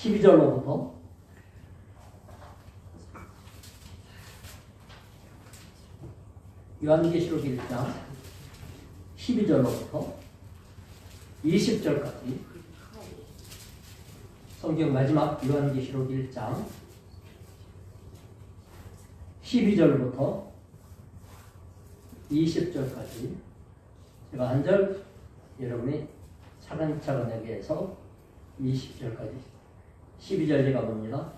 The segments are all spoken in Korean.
12절로부터 요한계시록 1장 12절로부터 20절까지 성경 마지막 요한계시록 1장 12절부터 20절까지 제가 한 절 여러분이 차근차근 여기에서 20절까지 12절 제가 봅니다.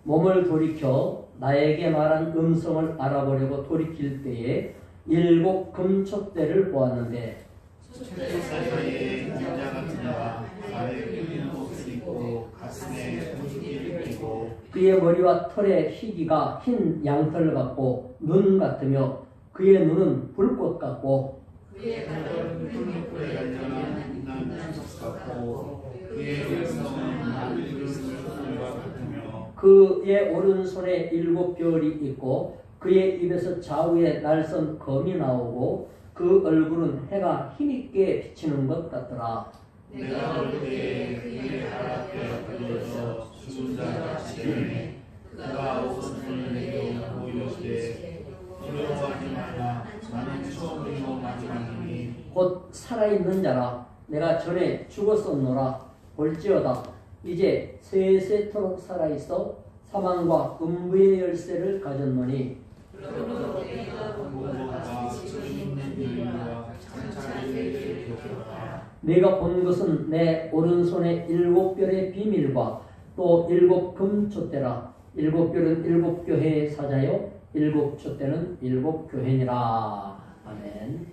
몸을 돌이켜 나에게 말한 음성을 알아보려고 돌이킬 때에 7 금촛대를 보았는데 사이에 여자 같은 자가 발에 꿰매는 옷을 입고 가슴에 금줄기를 꿰고 그의 머리와 털의 희기가 흰 양털 같고 눈 같으며 그의 눈은 불꽃 같고 그의 발은 붉은불에 열려난 빛나는 주석 같고 그의 열성은 하늘 불과 같으며 그의 오른손에 7 별이 있고 그의 입에서 좌우에 날선 검이 나오고 그 얼굴은 해가 힘있게 비치는 것 같더라. 내가 볼 때에 그의 발 앞에 걸려서 죽은 자같이 되매 그가 오른손을 내게 보이시되 두려워하지 말라 나는 처음이요 마지막이니 곧 살아있는 자라. 내가 전에 죽었었노라. 볼지어다 이제 세세토록 살아있어 사망과 음부의 열쇠를 가졌노니 그러므로 내가 본것과 지금 있는 일과 장차의 일을 기억하라. 내가 본 것은 내 오른손에 7 별의 비밀과 또 7 금촛대라. 7 별은 7 교회의 사자요 7 촛대는 7 교회니라. 아멘.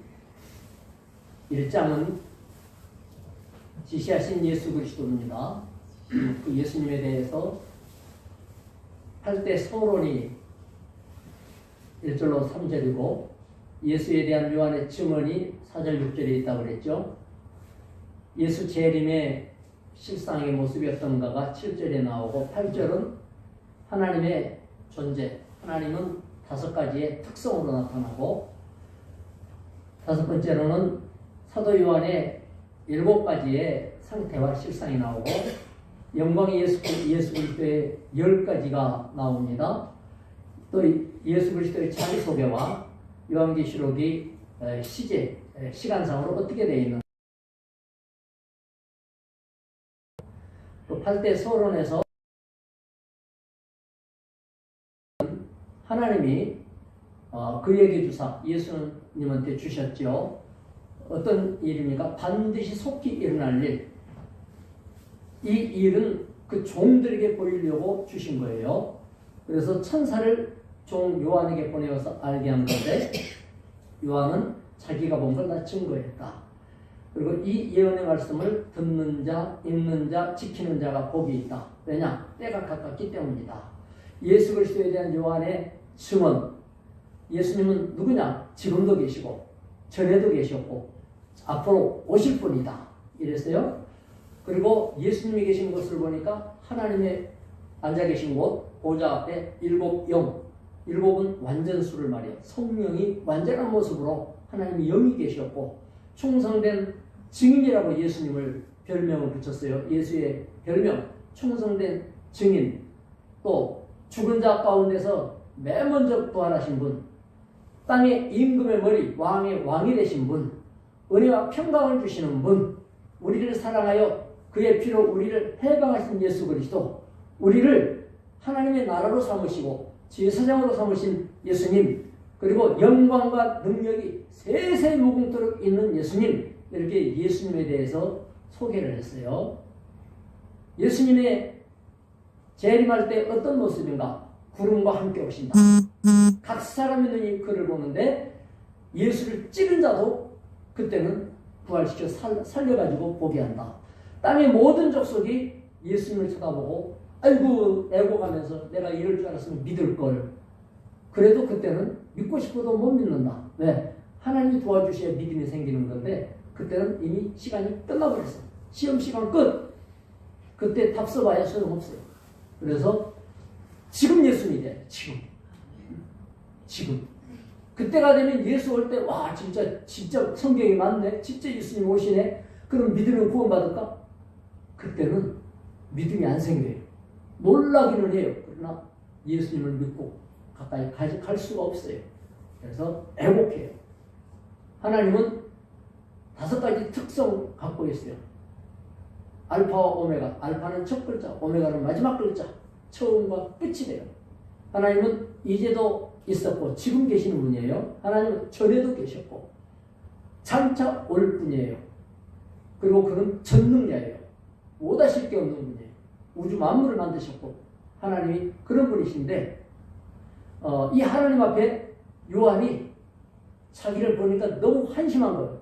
1장은 지시하신 예수 그리스도입니다. 그 예수님에 대해서 8대 서론이 1절로 3절이고 예수에 대한 요한의 증언이 4절 6절에 있다고 그랬죠. 예수 재림의 실상의 모습이 어떤가가 7절에 나오고 8절은 하나님의 존재, 하나님은 5가지의 특성으로 나타나고 5번째로는 사도 요한의 7가지의 상태와 실상이 나오고 영광의 예수 그리스도의 10가지가 나옵니다. 또 예수 그리스도의 자기소개와 요한계시록이 시간상으로 어떻게 되어 있는가. 또 8대 서론에서 하나님이 그에게 주사 예수님한테 주셨죠. 어떤 일입니까? 반드시 속히 일어날 일. 이 일은 그 종들에게 보이려고 주신 거예요. 그래서 천사를 종 요한에게 보내어서 알게 한 건데 요한은 자기가 본 걸 다 증거했다. 그리고 이 예언의 말씀을 듣는 자, 읽는 자, 지키는 자가 복이 있다. 왜냐? 때가 가깝기 때문이다. 예수 그리스도에 대한 요한의 증언. 예수님은 누구냐? 지금도 계시고 전에도 계셨고 앞으로 오실 분이다. 이랬어요. 그리고 예수님이 계신 곳을 보니까 하나님의 앉아 계신 곳 보좌 앞에 7 영. 7은 완전수를 말해요. 성령이 완전한 모습으로 하나님이 영이 계셨고 충성된 증인이라고 예수님을 별명을 붙였어요. 예수의 별명 충성된 증인. 또 죽은 자 가운데서 맨 먼저 부활하신 분, 땅의 임금의 머리 왕의 왕이 되신 분, 은혜와 평강을 주시는 분, 우리를 사랑하여 그의 피로 우리를 해방하신 예수 그리스도, 우리를 하나님의 나라로 삼으시고 제사장으로 삼으신 예수님, 그리고 영광과 능력이 세세 무궁토록 있는 예수님, 이렇게 예수님에 대해서 소개를 했어요. 예수님의 재림할 때 어떤 모습인가? 구름과 함께 오신다. 각 사람의 눈이 그를 보는데 예수를 찍은 자도 그때는 부활시켜 살려가지고 보게 한다. 땅의 모든 족속이 예수님을 쳐다보고 아이고 애고가면서 내가 이럴 줄 알았으면 믿을걸. 그래도 그때는 믿고 싶어도 못 믿는다. 왜? 하나님이 도와주셔야 믿음이 생기는 건데 그때는 이미 시간이 끝나버렸어. 시험 시간 끝. 그때 답 써봐야 소용없어요. 그래서 지금 예수님이 돼. 지금. 그때가 되면 예수 올 때 와 진짜 성경이 맞네. 진짜 예수님 오시네. 그럼 믿으면 구원받을까? 그때는 믿음이 안 생겨요. 놀라기는 해요. 그러나 예수님을 믿고 가까이 갈 수가 없어요. 그래서 애곡해요. 하나님은 5가지 특성 갖고 있어요. 알파와 오메가. 알파는 첫 글자, 오메가는 마지막 글자. 처음과 끝이 돼요. 하나님은 이제도 있었고 지금 계시는 분이에요. 하나님은 전에도 계셨고 장차 올 분이에요. 그리고 그는 전능자예요. 못하실 게 없는 분이에요. 우주 만물을 만드셨고 하나님이 그런 분이신데 이 하나님 앞에 요한이 자기를 보니까 너무 한심한 거예요.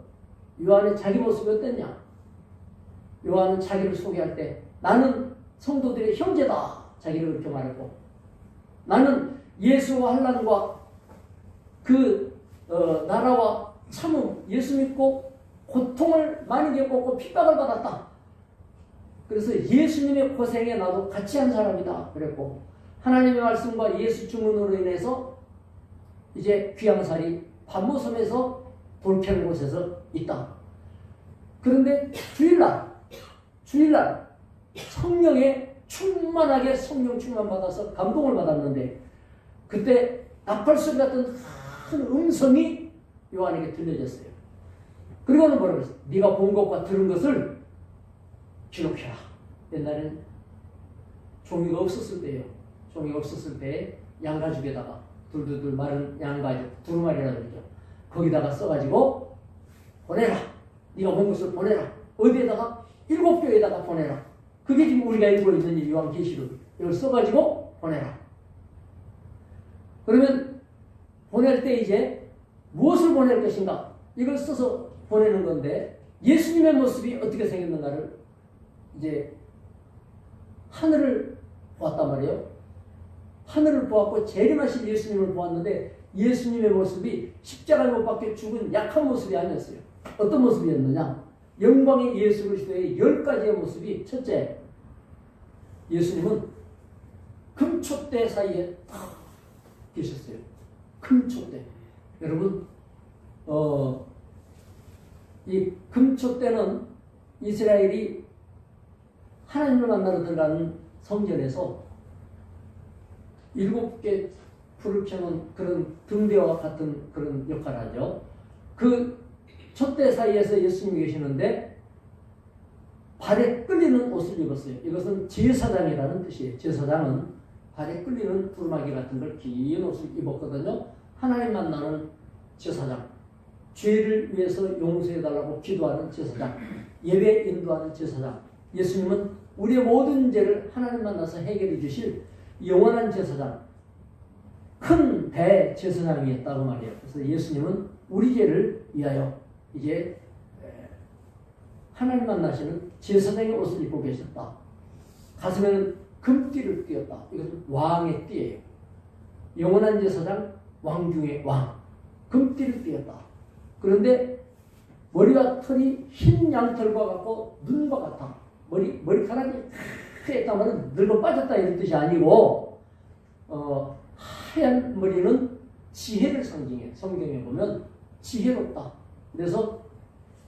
요한의 자기 모습이 어땠냐? 요한은 자기를 소개할 때 나는 성도들의 형제다. 자기를 그렇게 말했고 나는 예수와 환난과 그 나라와 참음, 예수 믿고 고통을 많이 겪었고 핍박을 받았다. 그래서 예수님의 고생에 나도 같이 한 사람이다. 그랬고 하나님의 말씀과 예수 증언으로 인해서 이제 귀양살이 반모섬에서 돌캐는 곳에서 있다. 그런데 주일날 성령에 충만하게 성령 충만 받아서 감동을 받았는데 그때 나팔소리 같은 큰 음성이 요한에게 들려졌어요. 그리고는 뭐라고 했어요? 네가 본 것과 들은 것을 기록해라. 옛날에는 종이가 없었을 때예요. 종이가 없었을 때 양가죽에다가 둘둘둘 마른 양가죽 두루마리라고 그러죠. 거기다가 써가지고 보내라. 네가 본 것을 보내라. 어디에다가? 7교회에다가 보내라. 그게 지금 우리가 읽고 있는 이 요한계시록. 이걸 써가지고 보내라. 그러면 보낼 때 이제 무엇을 보낼 것인가? 이걸 써서 보내는 건데 예수님의 모습이 어떻게 생겼는가를 이제 하늘을 보았단 말이에요. 하늘을 보았고 재림하신 예수님을 보았는데 예수님의 모습이 십자가에 못 박혀 죽은 약한 모습이 아니었어요. 어떤 모습이었느냐? 영광의 예수 그리스도의 10가지의 모습이 첫째, 예수님은 금초대 사이에 딱 계셨어요. 금초대. 여러분 이 금초대는 이스라엘이 하나님을 만나러 들어가는 성전에서 7개 불을 켜는 그런 등대와 같은 그런 역할을 하죠. 그 촛대 사이에서 예수님이 계시는데 발에 끌리는 옷을 입었어요. 이것은 제사장이라는 뜻이에요. 제사장은 발에 끌리는 두루마기 같은 걸 긴 옷을 입었거든요. 하나님 만나는 제사장, 죄를 위해서 용서해달라고 기도하는 제사장, 예배 인도하는 제사장. 예수님은 우리의 모든 죄를 하나님 만나서 해결해 주실 영원한 제사장, 큰 대제사장이었다고 말이에요. 그래서 예수님은 우리 죄를 위하여 이제 하나님 만나시는 제사장의 옷을 입고 계셨다. 가슴에는 금띠를 띠었다. 이것은 왕의 띠예요. 영원한 제사장, 왕 중의 왕. 금띠를 띠었다. 그런데 머리와 털이 흰 양털과 같고 눈과 같아. 머리카락이 하얗다면 늙어 빠졌다 이런 뜻이 아니고 하얀 머리는 지혜를 상징해. 성경에 보면 지혜롭다. 그래서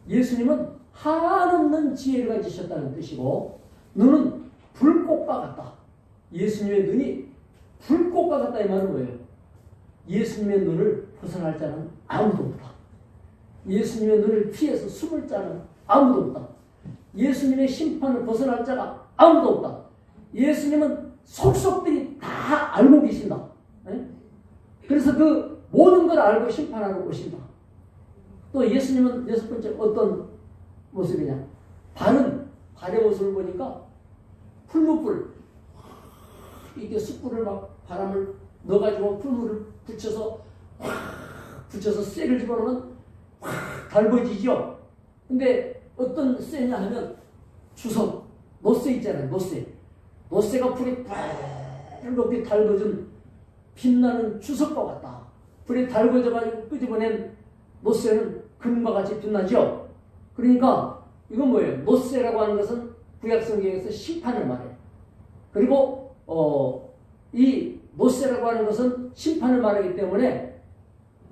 예수님은 한없는 지혜를 가지셨다는 뜻이고 눈은 불꽃과 같다. 예수님의 눈이 불꽃과 같다 이 말은 뭐예요? 예수님의 눈을 벗어날 자는 아무도 없다. 예수님의 눈을 피해서 숨을 자는 아무도 없다. 예수님의 심판을 벗어날 자가 아무도 없다. 예수님은 속속들이 다 알고 계신다. 네? 그래서 그 모든 걸 알고 심판하러 오신다. 또 예수님은 6번째 어떤 모습이냐? 발의 모습을 보니까 풀무불, 이게 숯불을 막 바람을 넣어가지고 풀무를 붙여서 쇠를 집어넣으면 달궈지죠. 근데 어떤 쇠냐 하면 주석, 노쇠 있잖아요. 노쇠가 불에 빨갛게 달궈진 빛나는 주석과 같다. 불에 달궈져가지고 끄집어낸 노쇠는 금과 같이 빛나죠. 그러니까 이건 뭐예요? 노쇠라고 하는 것은 구약성경에서 심판을 말해요. 그리고 이 노쇠라고 하는 것은 심판을 말하기 때문에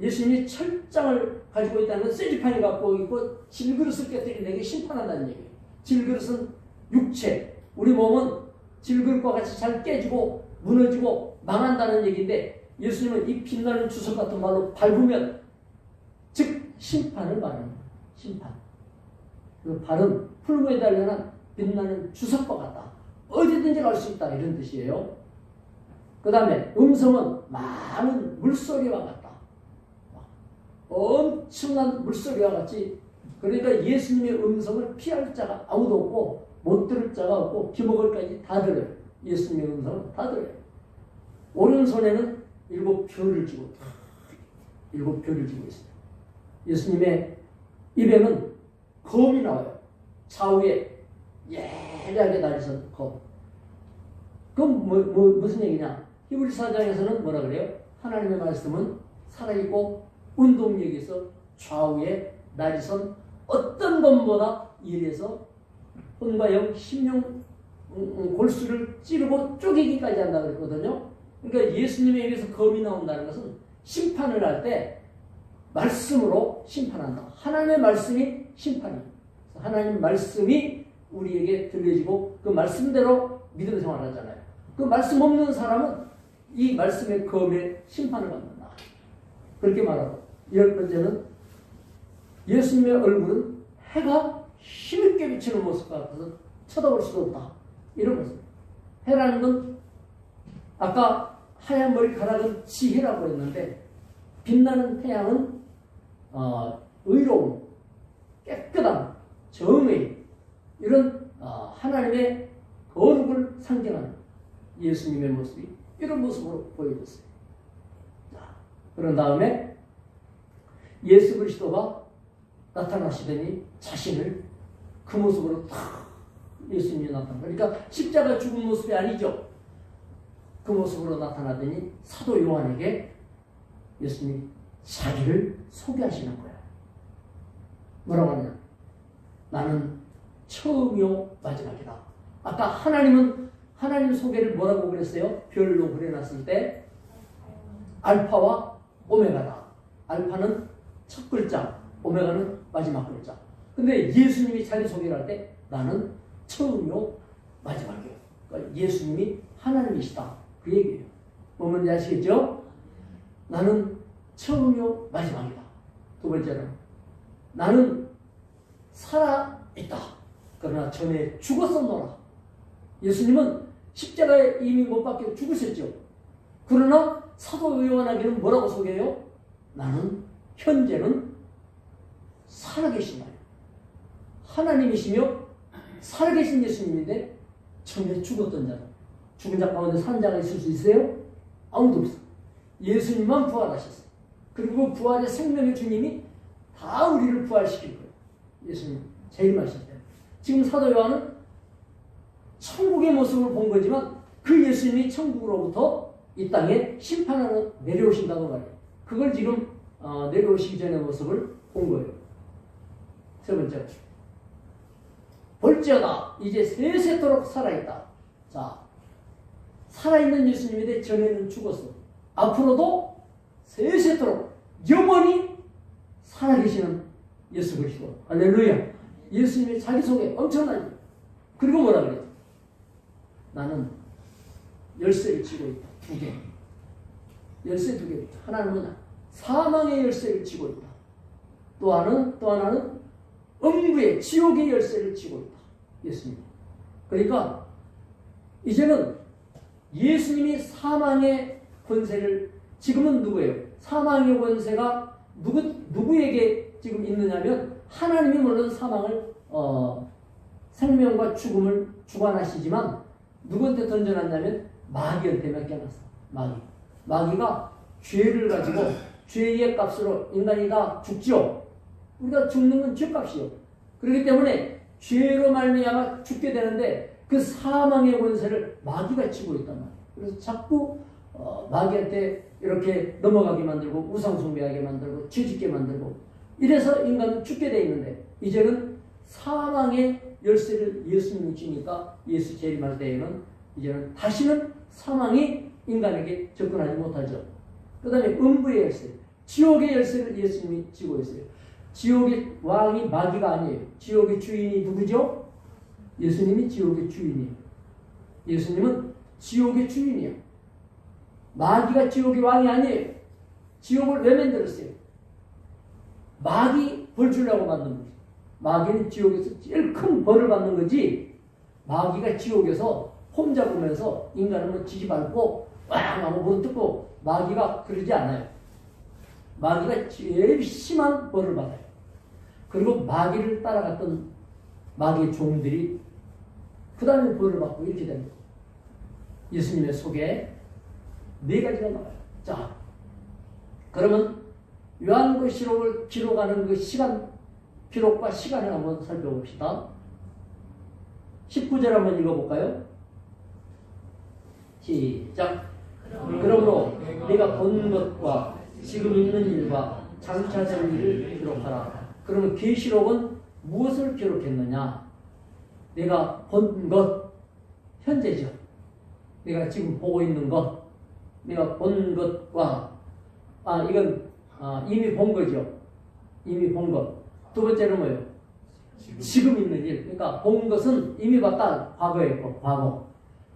예수님이 철장을 가지고 있다는 건 쇠지판이 갖고 있고 질그릇을 깨뜨린 내게 심판한다는 얘기예요. 질그릇은 육체, 우리 몸은 질그릇과 같이 잘 깨지고 무너지고 망한다는 얘기인데 예수님은 이 빛나는 주석 같은 발로 밟으면 즉 심판을 말합니다. 심판. 그 발은 풀무에 달려난 빛나는 주석과 같다. 어디든지 갈 수 있다. 이런 뜻이에요. 그 다음에 음성은 많은 물소리와 같다. 엄청난 물소리와 같이. 그러니까 예수님의 음성을 피할 자가 아무도 없고 못 들을 자가 없고 기목을까지 다 들어요. 예수님의 음성은 다 들어요. 오른손에는 7별을 쥐고 있다. 7별을 쥐고 있어요. 예수님의 입에는 검이 나와요. 좌우에 예리하게 다리선 검. 그럼 무슨 얘기냐? 히브리서 4장에서는 뭐라 그래요? 하나님의 말씀은 살아있고 운동력이 있어 좌우에 날이선 어떤 검보다 예리해서 혼과 영, 심령, 골수를 찌르고 쪼개기까지 한다 그랬거든요. 그러니까 예수님의 입에서 검이 나온다는 것은 심판을 할 때 말씀으로 심판한다. 하나님의 말씀이 심판이에요. 하나님 말씀이 우리에게 들려지고 그 말씀대로 믿음 생활을 하잖아요. 그 말씀 없는 사람은 이 말씀의 검에 심판을 받는다. 그렇게 말하고 10번째는 예수님의 얼굴은 해가 힘있게 비치는 모습 같아서 쳐다볼 수도 없다. 이런 모습. 해라는 건 아까 하얀 머리카락은 지혜라고 했는데 빛나는 태양은 의로움, 깨끗함, 정의 이런 하나님의 거룩을 상징하는 예수님의 모습이 이런 모습으로 보여졌어요. 자, 그런 다음에 예수 그리스도가 나타나시더니 자신을 그 모습으로 딱 예수님이 나타나. 그러니까 십자가 죽은 모습이 아니죠. 그 모습으로 나타나더니 사도 요한에게 예수님이 자기를 소개하시는 거예요. 뭐라고 하냐? 나는 처음이요 마지막이다. 아까 하나님 소개를 뭐라고 그랬어요? 별로 그려놨을 때 알파와 오메가다. 알파는 첫 글자, 오메가는 마지막 글자. 근데 예수님이 자기 소개를 할 때 나는 처음이요 마지막이요. 그러니까 예수님이 하나님이시다. 그 얘기예요. 뭔지 아시겠죠? 나는 처음이요 마지막이다. 두 번째는 나는 살아있다. 그러나 전에 죽었었노라. 예수님은 십자가에 이미 못 박혀 죽으셨죠. 그러나 사도 요한에게는 뭐라고 소개해요? 나는 현재는 살아계신 말이에요. 하나님이시며 살아계신 예수님인데 전에 죽었던 자는 죽은 자 가운데 사는 자가 있을 수 있어요? 아무도 없어요. 예수님만 부활하셨어요. 그리고 부활의 생명의 주님이 다 우리를 부활시킬 거예요. 예수님 제일 말씀 때. 지금 사도 요한은 천국의 모습을 본 거지만 그 예수님이 천국으로부터 이 땅에 심판하러 내려오신다고 말해요. 그걸 지금 내려오시기 전의 모습을 본 거예요. 세 번째, 볼지어다 이제 세세토록 살아있다. 자, 살아있는 예수님인데 전에는 죽었어. 앞으로도 세세토록 영원히 살아계시는 예수 그리스도. 할렐루야. 예수님의 자기소개 엄청나죠. 그리고 뭐라 그래요? 나는 열쇠를 쥐고 있다. 2개. 열쇠 2개. 하나는 뭐냐? 사망의 열쇠를 쥐고 있다. 또 하나는 음부의 지옥의 열쇠를 쥐고 있다. 예수님. 그러니까 이제는 예수님이 사망의 권세를 지금은 누구예요? 사망의 권세가 누구에게 지금 있느냐면 하나님이 물론 사망을 생명과 죽음을 주관하시지만 누구한테 던져놨냐면 마귀한테 맡겨놨어. 마귀가 죄를 가지고 죄의 값으로 인간이 다 죽죠. 우리가 죽는 건 죄값이요. 그렇기 때문에 죄로 말미암아 죽게 되는데 그 사망의 권세를 마귀가 쥐고 있단 말이에요. 그래서 자꾸 마귀한테 이렇게 넘어가게 만들고 우상숭배하게 만들고 죄짓게 만들고 이래서 인간은 죽게 돼 있는데 이제는 사망의 열쇠를 예수님이 쥐니까 예수 재림할 때에는 이제는 다시는 사망이 인간에게 접근하지 못하죠. 그 다음에 음부의 열쇠, 지옥의 열쇠를 예수님이 쥐고 있어요. 지옥의 왕이 마귀가 아니에요. 지옥의 주인이 누구죠? 예수님이 지옥의 주인이에요. 예수님은 지옥의 주인이야. 마귀가 지옥의 왕이 아니에요. 지옥을 왜 만들었어요? 마귀 벌 주려고 만든 거지. 마귀는 지옥에서 제일 큰 벌을 받는 거지. 마귀가 지옥에서 홈 잡으면서 인간은 뭐 지지밟고 왕 하고 무릎 뜯고 마귀가 그러지 않아요. 마귀가 제일 심한 벌을 받아요. 그리고 마귀를 따라갔던 마귀의 종들이 그 다음에 벌을 받고 이렇게 되는 거예요. 예수님의 속에 네 가지가 나와요. 자, 그러면 요한계시록을 기록하는 그 시간, 기록과 시간을 한번 살펴봅시다. 19절 한번 읽어볼까요? 시작. 그러므로 내가 본 것과 지금 있는 일과 장차 될 일을 기록하라. 그러면 계시록은 무엇을 기록했느냐? 내가 본 것, 현재죠. 내가 지금 보고 있는 것, 내가 본 것과 이건 이미 본 거죠. 이미 본 것. 두 번째는 뭐예요? 지금 있는 일. 그러니까 본 것은 이미 봤다. 과거에 있고 과거.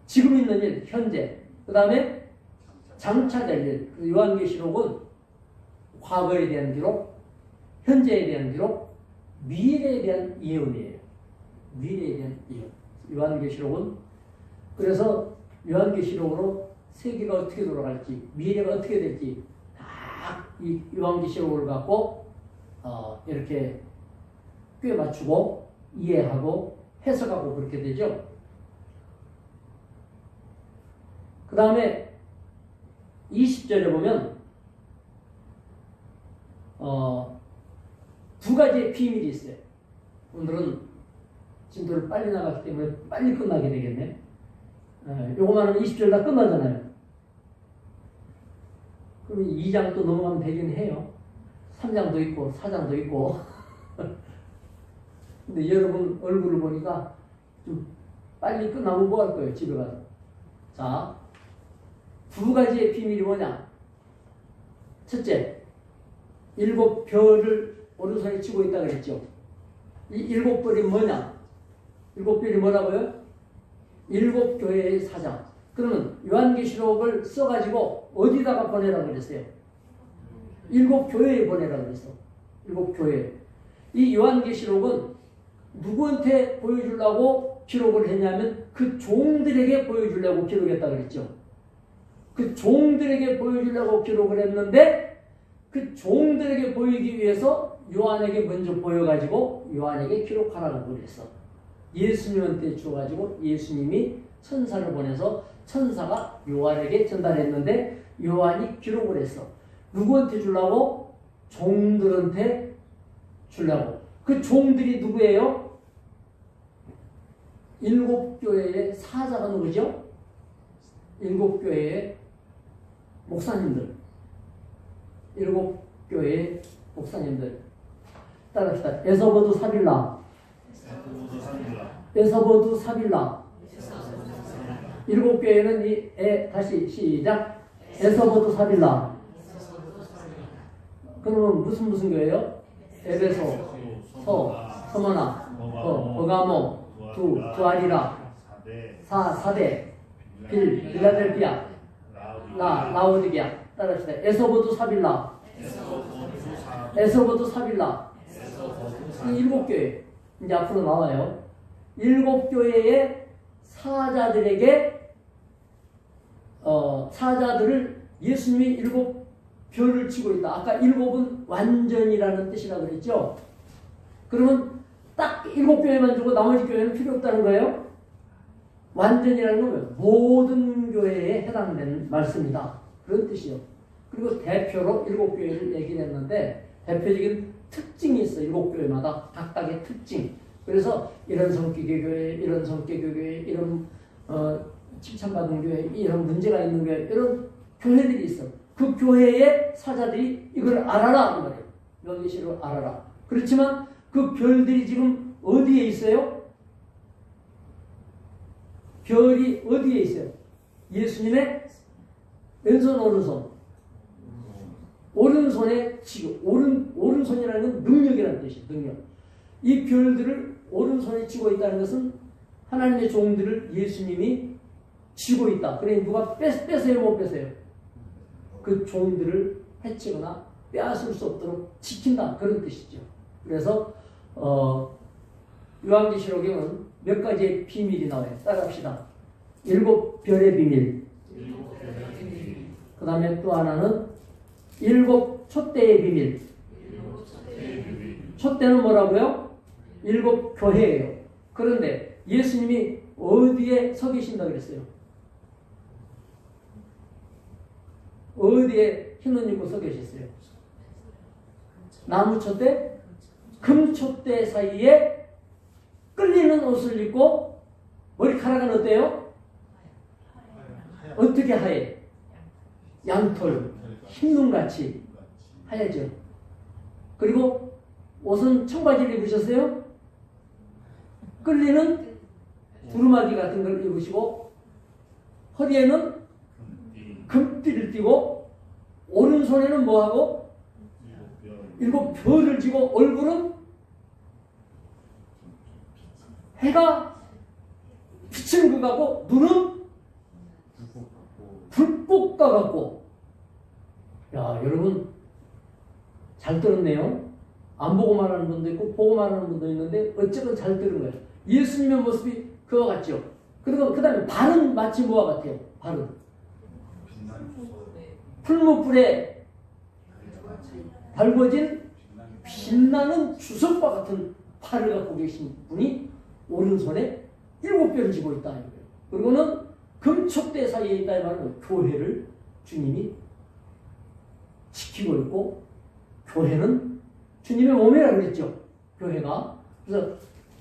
지금 있는 일, 현재. 그 다음에 장차될 일. 요한계시록은 과거에 대한 기록, 현재에 대한 기록, 미래에 대한 예언이에요. 미래에 대한 예언. 요한계시록은 그래서 요한계시록으로 세계가 어떻게 돌아갈지, 미래가 어떻게 될지 다 이 요한계시록을 갖고 이렇게 꽤 맞추고 이해하고 해석하고 그렇게 되죠. 그 다음에 20절에 보면 두 가지의 비밀이 있어요. 오늘은 진도를 빨리 나갔기 때문에 빨리 끝나게 되겠네. 요거만 하면 20절 다 끝나잖아요. 그럼 2장 또 넘어가면 되긴 해요. 3장도 있고 4장도 있고. 근데 여러분 얼굴을 보니까 좀 빨리 끝나면 뭐 할 거예요? 집에 가서. 자, 두 가지의 비밀이 뭐냐? 첫째, 7별을 오른손에 쥐고 있다 그랬죠. 이 7별이 뭐냐? 7별이 뭐라고요? 7교회의 사장. 그러면 요한계시록을 써가지고 어디다가 보내라고 그랬어요? 7교회에 보내라고 그랬어. 7교회. 이 요한계시록은 누구한테 보여주려고 기록을 했냐면 그 종들에게 보여주려고 기록했다 그랬죠. 그 종들에게 보여주려고 기록을 했는데 그 종들에게 보이기 위해서 요한에게 먼저 보여가지고 요한에게 기록하라고 그랬어. 예수님한테 줘가지고 예수님이 천사를 보내서 천사가 요한에게 전달했는데 요한이 기록을 했어. 누구한테 주려고? 종들한테 주려고. 그 종들이 누구예요? 7교회의 사자가 누구죠? 7교회의 목사님들. 7교회의 목사님들. 따라합시다. 에서버두 사빌라. 에서버두 사빌라. 7교회는 다시 시작. 에서버두 사빌라. 그러면 무슨 교회예요? 에베소, 서머나, 버가모, 두아리라, 사대, 빌라델피아, 라오디게아. 따라합시다. 에서버두 사빌라. 에서버두 사빌라. 이 7교회. 이제 앞으로 나와요. 7교회의 사자들에게 사자들을 예수님이 7별을 치고 있다. 아까 7은 완전이라는 뜻이라고 그랬죠. 그러면 딱 7교회만 주고 나머지 교회는 필요 없다는 거예요. 완전이라는 건 뭐예요? 모든 교회에 해당되는 말씀이다. 그런 뜻이요. 그리고 대표로 7교회를 얘기를 했는데 대표적인 특징이 있어. 7교회마다 각각의 특징. 그래서 이런 성격의 교회, 이런 성격의 교회, 이런 칭찬받은 교회, 이런 문제가 있는 교회, 이런 교회들이 있어. 그 교회의 사자들이 이걸 알아라 이 말이에요. 요한계시록을 알아라. 그렇지만 그 별들이 지금 어디에 있어요? 별이 어디에 있어요? 예수님의 왼손 오른손. 오른손에 쥐고 오른손이라는 건 능력이라는 뜻이에요. 능력. 이 별들을 오른손에 쥐고 있다는 것은 하나님의 종들을 예수님이 쥐고 있다. 그러니 누가 뺏어요, 못 뺏어요? 그 종들을 해치거나 빼앗을 수 없도록 지킨다. 그런 뜻이죠. 그래서 요한계시록에는 몇 가지의 비밀이 나와요. 따라합시다. 7별의 비밀. 그 다음에 또 하나는 7 촛대의 비밀. 촛대는 뭐라고요? 7 교회예요. 그런데 예수님이 어디에 서 계신다 그랬어요? 어디에 흰옷 입고 서 계셨어요? 나무 촛대, 금 촛대 사이에 끌리는 옷을 입고 머리카락은 어때요? 어떻게 하얘? 양털, 흰눈같이 하얘죠. 그리고 옷은 청바지를 입으셨어요? 끌리는 두루마기 같은 걸 입으시고 허리에는 금띠를 띠고 오른손에는 뭐하고? 7 별을 쥐고 얼굴은 해가 비치는 것 같고 눈은 불꽃과 같고. 야, 여러분 잘 들었네요. 안 보고 말하는 분도 있고 보고 말하는 분도 있는데 어쨌든 잘 들은 거예요. 예수님의 모습이 그와 같죠. 그리고 그 다음에 발은 마치 뭐와 같아요? 발은 풀무불에 달궈진 빛나는 주석과 같은 팔을 갖고 계신 분이 오른손에 7별을 쥐고 있다. 그리고는 금촛대 사이에 있다. 이 말은 교회를 주님이 지키고 있고, 교회는 주님의 몸이라고 그랬죠. 교회가. 그래서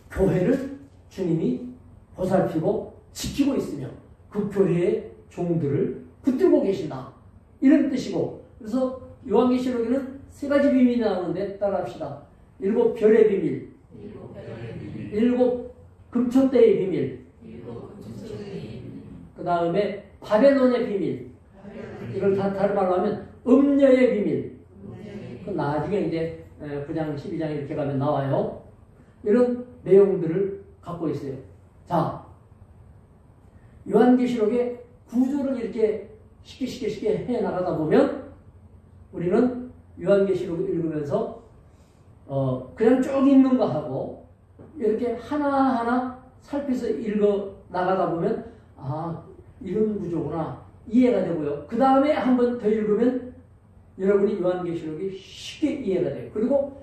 교회를 주님이 보살피고 지키고 있으며 그 교회의 종들을 붙들고 계신다. 이런 뜻이고, 그래서 요한계시록에는 3가지 비밀이 나오는데 따라합시다. 7별의 비밀, 7 금촛대의 비밀, 그 다음에 바벨론의 비밀, 이걸 다른 말로 하면 음녀의 비밀. 그 나중에 이제 9장, 12장 이렇게 가면 나와요. 이런 내용들을 갖고 있어요. 자, 요한계시록의 구조를 이렇게 쉽게 해 나가다 보면 우리는 요한계시록을 읽으면서 그냥 쭉 읽는 거 하고 이렇게 하나하나 살펴서 읽어 나가다 보면 이런 구조구나 이해가 되고요. 그 다음에 한 번 더 읽으면 여러분이 요한계시록이 쉽게 이해가 돼요. 그리고